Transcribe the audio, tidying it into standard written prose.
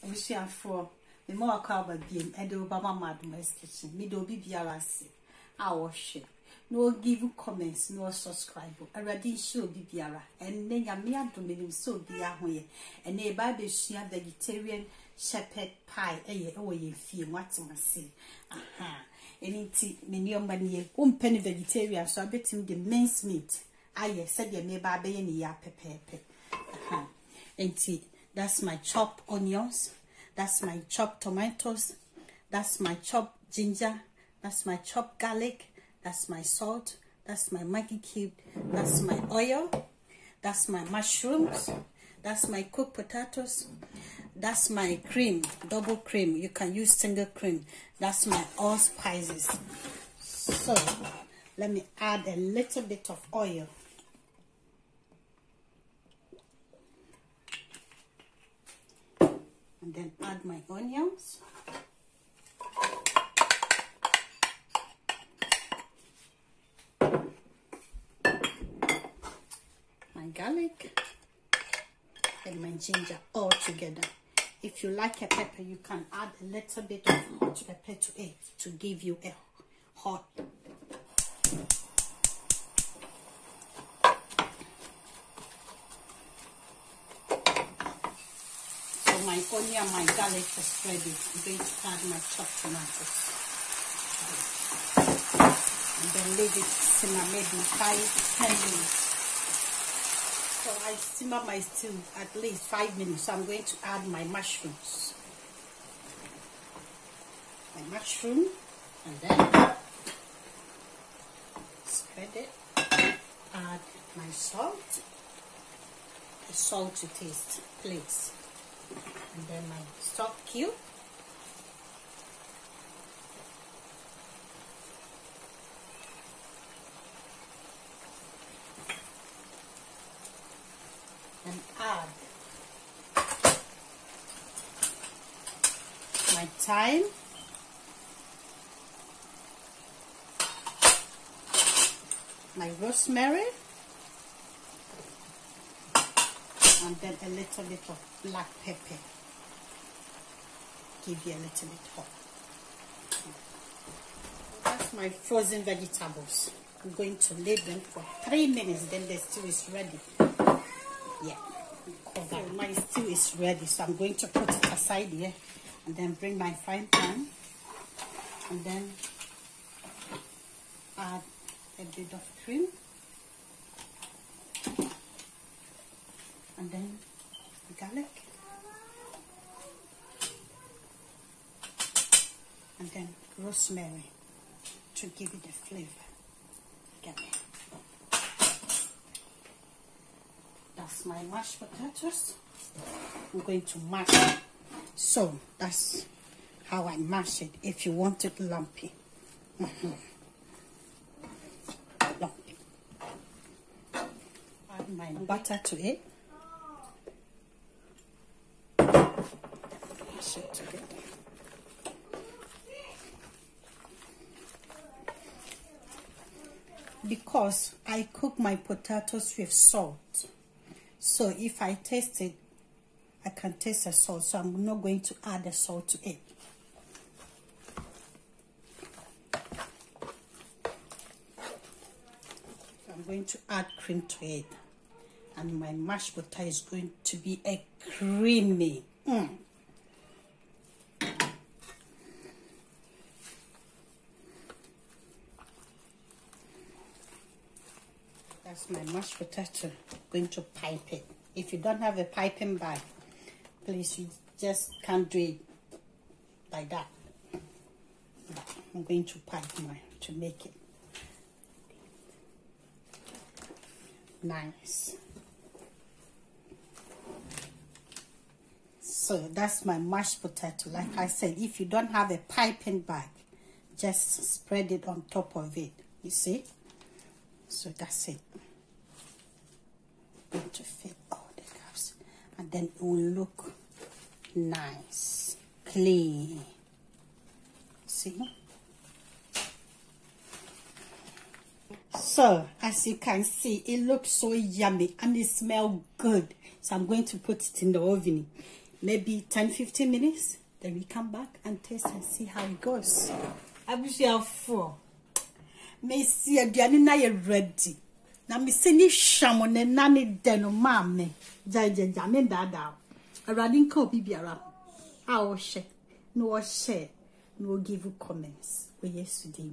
We are for the more cover being Adoma Madness Kitchen. Me do be biarasi. I wash it. No give you comments, no subscribe. I already show be biara. And then ya me do so be a way. And a baby share vegetarian shepherd pie. Oh, you feel what I say. Aha. Any tea, many money, 1 penny vegetarian, so I bet him the mince meat. I said ya may baby any ya pepe. Aha. And tea. That's my chopped onions. That's my chopped tomatoes. That's my chopped ginger. That's my chopped garlic. That's my salt. That's my Maggi cube. That's my oil. That's my mushrooms. That's my cooked potatoes. That's my cream, double cream. You can use single cream. That's my allspices. So let me add a little bit of oil. And then add my onions. My garlic and my ginger all together. If you like a pepper, you can add a little bit of hot pepper to it to give you a hot. My onion, my garlic is ready. I'm going to add my chopped tomatoes. And then leave it simmer maybe 5-10 minutes. So I simmer my stew at least 5 minutes. So I'm going to add my mushrooms. My mushroom, and then spread it. Add my salt. The salt to taste, please. And then my stock cube. And add my thyme. My rosemary. And then a little bit of black pepper. Give you a little bit hot. That's my frozen vegetables. I'm going to leave them for 3 minutes, then the stew is ready. Yeah. So my stew is ready, so I'm going to put it aside here and then bring my frying pan and then add a bit of cream. And then garlic, and then rosemary to give it a flavor. That's my mashed potatoes. I'm going to mash it. So that's how I mash it. If you want it lumpy, lumpy. Add my butter to it. It together. Because I cook my potatoes with salt, so if I taste it, I can taste the salt, so I'm not going to add the salt to it. So I'm going to add cream to it, and my mashed potato is going to be a creamy. That's my mashed potato. Going to pipe it. If you don't have a piping bag, please, you just can't do it like that. But I'm going to pipe mine to make it nice. So that's my mashed potato. Like I said, if you don't have a piping bag, just spread it on top of it. You see? So that's it. I'm going to fill all the gaps, and then it will look nice, clean. See? So as you can see, it looks so yummy and it smells good. So I'm going to put it in the oven. maybe 10-15 minutes. Then we come back and taste and see how it goes. Abusia for me see aduane na ye ready. Na me se ni hwam ne na ne deno ma me. Jajaja me dada. Awurade nka obi biara. A wo hye, no wo share, no give you comments. We yesterday.